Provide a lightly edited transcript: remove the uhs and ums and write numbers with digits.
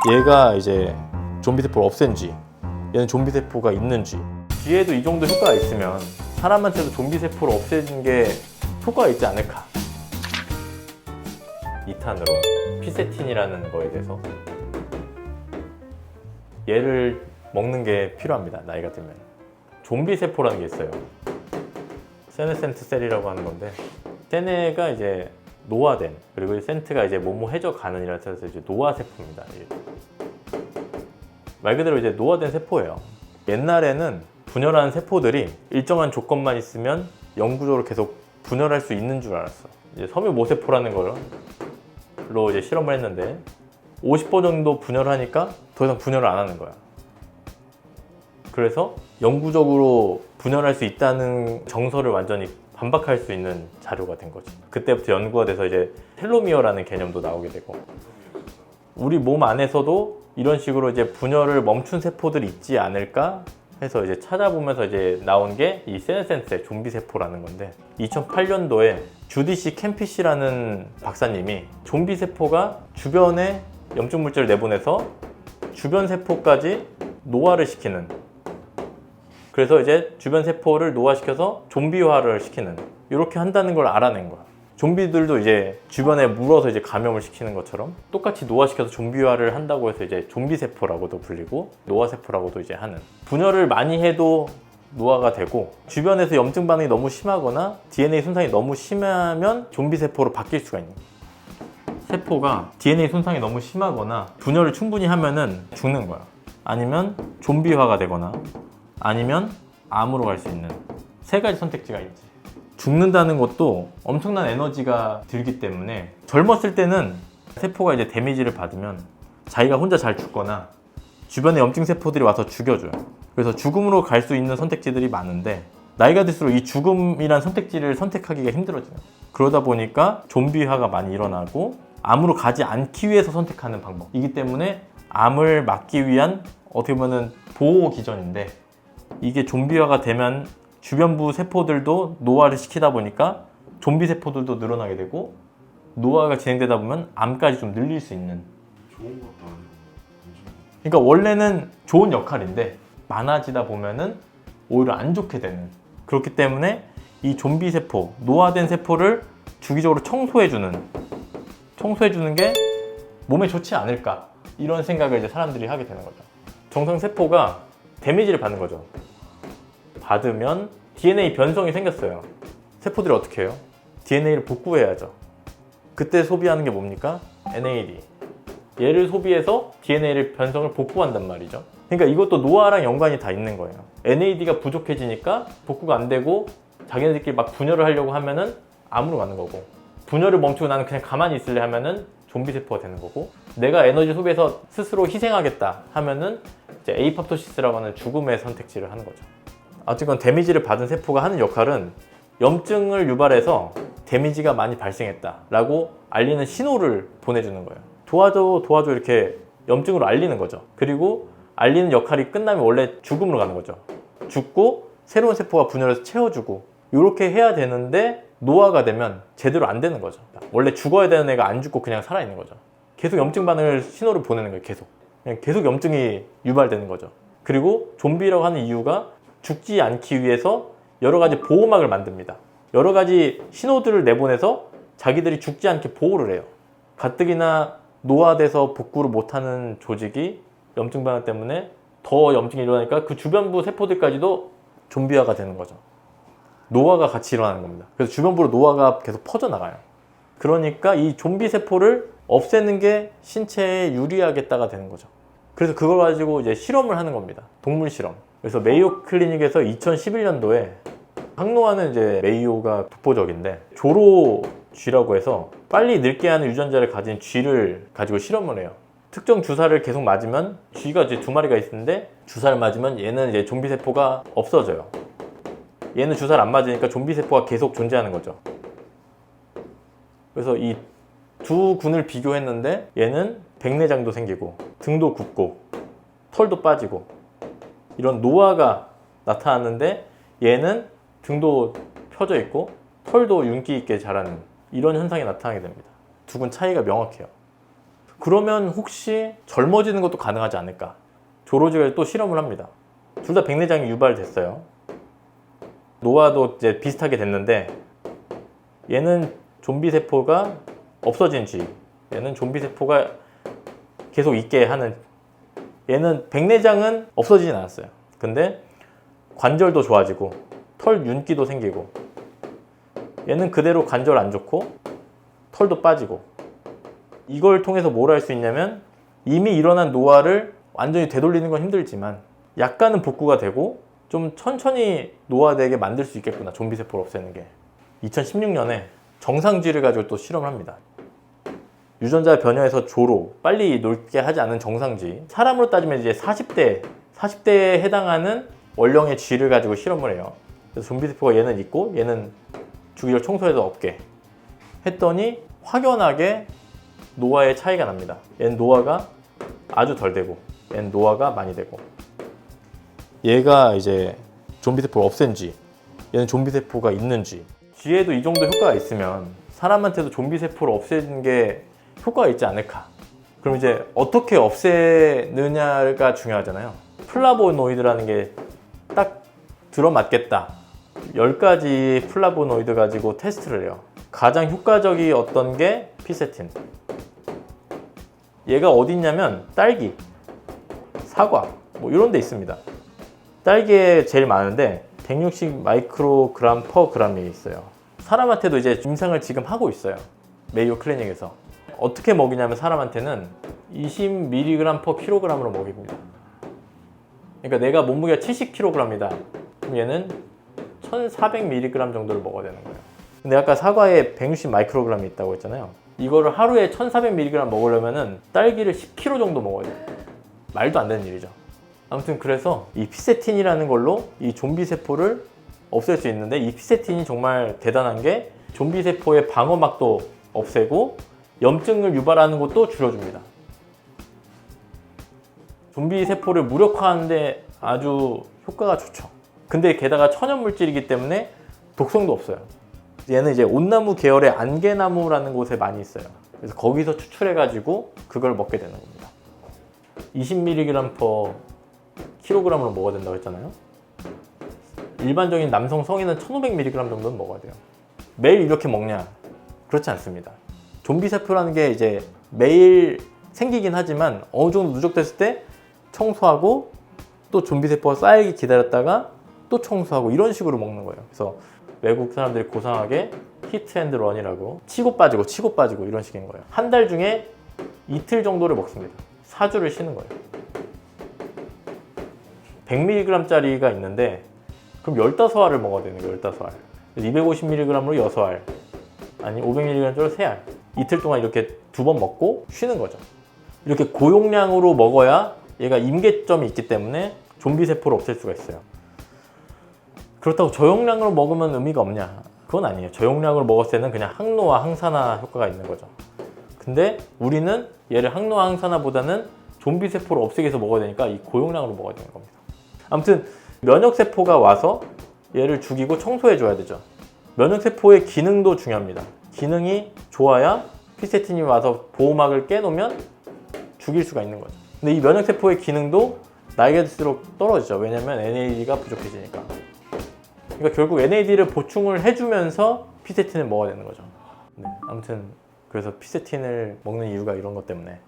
얘가 이제 좀비 세포를 없앤지, 얘는 좀비 세포가 있는지. 뒤에도 이 정도 효과가 있으면 사람한테도 좀비 세포를 없애는 게 효과가 있지 않을까. 2탄으로 피세틴이라는 거에 대해서 얘를 먹는 게 필요합니다. 나이가 들면. 좀비 세포라는 게 있어요. 세네센트 셀이라고 하는 건데, 세네가 이제 노화된, 그리고 센트가 이제 모모해져 가는이라 해서 이제 노화 세포입니다. 말 그대로 이제 노화된 세포예요. 옛날에는 분열하는 세포들이 일정한 조건만 있으면 영구적으로 계속 분열할 수 있는 줄 알았어. 이제 섬유모세포라는 걸로 이제 실험을 했는데 50번 정도 분열하니까 더 이상 분열을 안 하는 거야. 그래서 영구적으로 분열할 수 있다는 정설을 완전히 반박할 수 있는 자료가 된 거지. 그때부터 연구가 돼서 이제 텔로미어라는 개념도 나오게 되고, 우리 몸 안에서도 이런 식으로 이제 분열을 멈춘 세포들이 있지 않을까 해서 이제 찾아보면서 이제 나온 게 이 세네센트 좀비 세포라는 건데, 2008년도에 주디시 캠피시라는 박사님이 좀비 세포가 주변에 염증 물질을 내보내서 주변 세포까지 노화를 시키는, 그래서 이제 주변 세포를 노화시켜서 좀비화를 시키는, 이렇게 한다는 걸 알아낸 거야. 좀비들도 이제 주변에 물어서 이제 감염을 시키는 것처럼 똑같이 노화시켜서 좀비화를 한다고 해서 이제 좀비 세포라고도 불리고 노화 세포라고도 이제 하는. 분열을 많이 해도 노화가 되고, 주변에서 염증 반응이 너무 심하거나 DNA 손상이 너무 심하면 좀비 세포로 바뀔 수가 있는 거야. 세포가 DNA 손상이 너무 심하거나 분열을 충분히 하면은 죽는 거야. 아니면 좀비화가 되거나 아니면 암으로 갈 수 있는 세 가지 선택지가 있지. 죽는다는 것도 엄청난 에너지가 들기 때문에, 젊었을 때는 세포가 이제 데미지를 받으면 자기가 혼자 잘 죽거나 주변에 염증 세포들이 와서 죽여줘요. 그래서 죽음으로 갈 수 있는 선택지들이 많은데, 나이가 들수록 이 죽음이란 선택지를 선택하기가 힘들어져요. 그러다 보니까 좀비화가 많이 일어나고 암으로 가지 않기 위해서 선택하는 방법이기 때문에 암을 막기 위한 어떻게 보면 보호 기전인데, 이게 좀비화가 되면 주변부 세포들도 노화를 시키다 보니까 좀비 세포들도 늘어나게 되고, 노화가 진행되다 보면 암까지 좀 늘릴 수 있는. 좋은 것도 아니고. 그러니까 원래는 좋은 역할인데 많아지다 보면은 오히려 안 좋게 되는. 그렇기 때문에 이 좀비 세포, 노화된 세포를 주기적으로 청소해주는 게 몸에 좋지 않을까, 이런 생각을 이제 사람들이 하게 되는 거죠. 정상 세포가 데미지를 받는 거죠. 받으면 DNA 변성이 생겼어요. 세포들이 어떻게 해요? DNA를 복구해야죠. 그때 소비하는 게 뭡니까? NAD. 얘를 소비해서 DNA를 변성을 복구한단 말이죠. 그러니까 이것도 노화랑 연관이 다 있는 거예요. NAD가 부족해지니까 복구가 안 되고 자기네들끼리 막 분열을 하려고 하면은 암으로 가는 거고, 분열을 멈추고 나는 그냥 가만히 있을래 하면은 좀비 세포가 되는 거고, 내가 에너지 소비해서 스스로 희생하겠다 하면은 이제 에이팝토시스라고 하는 죽음의 선택지를 하는 거죠. 어쨌건 데미지를 받은 세포가 하는 역할은 염증을 유발해서 데미지가 많이 발생했다라고 알리는 신호를 보내주는 거예요. 도와줘 이렇게 염증으로 알리는 거죠. 그리고 알리는 역할이 끝나면 원래 죽음으로 가는 거죠. 죽고 새로운 세포가 분열해서 채워주고, 이렇게 해야 되는데 노화가 되면 제대로 안 되는 거죠. 원래 죽어야 되는 애가 안 죽고 그냥 살아있는 거죠. 계속 염증 반응을 신호를 보내는 거예요. 계속 염증이 유발되는 거죠. 그리고 좀비라고 하는 이유가 죽지 않기 위해서 여러 가지 보호막을 만듭니다. 여러 가지 신호들을 내보내서 자기들이 죽지 않게 보호를 해요. 가뜩이나 노화돼서 복구를 못하는 조직이 염증 반응 때문에 더 염증이 일어나니까 그 주변부 세포들까지도 좀비화가 되는 거죠. 노화가 같이 일어나는 겁니다. 그래서 주변부로 노화가 계속 퍼져나가요. 그러니까 이 좀비 세포를 없애는 게 신체에 유리하겠다가 되는 거죠. 그래서 그걸 가지고 이제 실험을 하는 겁니다. 동물 실험. 그래서 메이오 클리닉에서 2011년도에, 항노화는 이제 메이오가 독보적인데 조로 쥐라고 해서 빨리 늙게 하는 유전자를 가진 쥐를 가지고 실험을 해요. 특정 주사를 계속 맞으면, 쥐가 이제 두 마리가 있는데 주사를 맞으면 얘는 이제 좀비 세포가 없어져요. 얘는 주사를 안 맞으니까 좀비 세포가 계속 존재하는 거죠. 그래서 이 두 군을 비교했는데 얘는 백내장도 생기고 등도 굽고 털도 빠지고 이런 노화가 나타났는데, 얘는 등도 펴져 있고 털도 윤기 있게 자라는 이런 현상이 나타나게 됩니다. 두 군 차이가 명확해요. 그러면 혹시 젊어지는 것도 가능하지 않을까? 조로지가 또 실험을 합니다. 둘 다 백내장이 유발됐어요. 노화도 이제 비슷하게 됐는데 얘는 좀비 세포가 없어진 쥐, 얘는 좀비 세포가 계속 있게 하는, 얘는 백내장은 없어지진 않았어요. 근데 관절도 좋아지고 털 윤기도 생기고, 얘는 그대로 관절 안 좋고 털도 빠지고. 이걸 통해서 뭘 할 수 있냐면 이미 일어난 노화를 완전히 되돌리는 건 힘들지만 약간은 복구가 되고 좀 천천히 노화되게 만들 수 있겠구나, 좀비 세포를 없애는 게. 2016년에 정상쥐를 가지고 또 실험을 합니다. 유전자 변형에서 조로, 빨리 늙게 하지 않은 정상쥐, 사람으로 따지면 이제 40대에 해당하는 원령의 쥐를 가지고 실험을 해요. 그래서 좀비 세포가 얘는 있고 얘는 주기를 청소해도 없게 했더니 확연하게 노화의 차이가 납니다. 얘는 노화가 아주 덜 되고 얘는 노화가 많이 되고. 얘가 이제 좀비 세포를 없앤 쥐, 얘는 좀비 세포가 있는 쥐. 쥐에도 이 정도 효과가 있으면 사람한테도 좀비 세포를 없애는 게 효과가 있지 않을까? 그럼 이제 어떻게 없애느냐가 중요하잖아요. 플라보노이드라는 게 딱 들어맞겠다. 10가지 플라보노이드 가지고 테스트를 해요. 가장 효과적이었던 게 피세틴. 얘가 어디 있냐면 딸기, 사과 뭐 이런 데 있습니다. 딸기에 제일 많은데 160 마이크로그램 퍼 그램이 있어요. 사람한테도 이제 임상을 지금 하고 있어요. 메이오 클리닉에서. 어떻게 먹이냐면 사람한테는 20mg 퍼 킬로그램으로 먹입니다. 그러니까 내가 몸무게가 70kg이다. 그럼 얘는 1400mg 정도를 먹어야 되는 거예요. 근데 아까 사과에 160 마이크로그램이 있다고 했잖아요. 이거를 하루에 1400mg 먹으려면은 딸기를 10kg 정도 먹어야 돼요. 말도 안 되는 일이죠. 아무튼 그래서 이 피세틴이라는 걸로 이 좀비 세포를 없앨 수 있는데, 이 피세틴이 정말 대단한 게 좀비 세포의 방어막도 없애고 염증을 유발하는 것도 줄여줍니다. 좀비 세포를 무력화하는데 아주 효과가 좋죠. 근데 게다가 천연물질이기 때문에 독성도 없어요. 얘는 이제 온나무 계열의 안개나무라는 곳에 많이 있어요. 그래서 거기서 추출해가지고 그걸 먹게 되는 겁니다. 20mg 퍼 킬로그램으로 먹어야 된다고 했잖아요. 일반적인 남성 성인은 1500mg 정도는 먹어야 돼요. 매일 이렇게 먹냐? 그렇지 않습니다. 좀비 세포라는 게 이제 매일 생기긴 하지만 어느 정도 누적됐을 때 청소하고 또 좀비 세포가 쌓이기 기다렸다가 또 청소하고 이런 식으로 먹는 거예요. 그래서 외국 사람들이 고상하게 히트 앤드 런이라고 치고 빠지고 이런 식인 거예요. 한 달 중에 이틀 정도를 먹습니다. 4주를 쉬는 거예요. 100mg짜리가 있는데 그럼 15알을 먹어야 되는 거예요. 15알. 250mg으로 6알, 아니 500mg으로 3알. 이틀 동안 이렇게 2번 먹고 쉬는 거죠. 이렇게 고용량으로 먹어야 얘가 임계점이 있기 때문에 좀비 세포를 없앨 수가 있어요. 그렇다고 저용량으로 먹으면 의미가 없냐? 그건 아니에요. 저용량으로 먹었을 때는 그냥 항노화, 항산화 효과가 있는 거죠. 근데 우리는 얘를 항노화, 항산화보다는 좀비 세포를 없애기 위해서 먹어야 되니까 이 고용량으로 먹어야 되는 겁니다. 아무튼 면역세포가 와서 얘를 죽이고 청소해 줘야 되죠. 면역세포의 기능도 중요합니다. 기능이 좋아야 피세틴이 와서 보호막을 깨놓으면 죽일 수가 있는 거죠. 근데 이 면역세포의 기능도 나이가 들수록 떨어지죠. 왜냐면 NAD가 부족해지니까. 그러니까 결국 NAD를 보충을 해주면서 피세틴을 먹어야 되는 거죠. 네, 아무튼 그래서 피세틴을 먹는 이유가 이런 것 때문에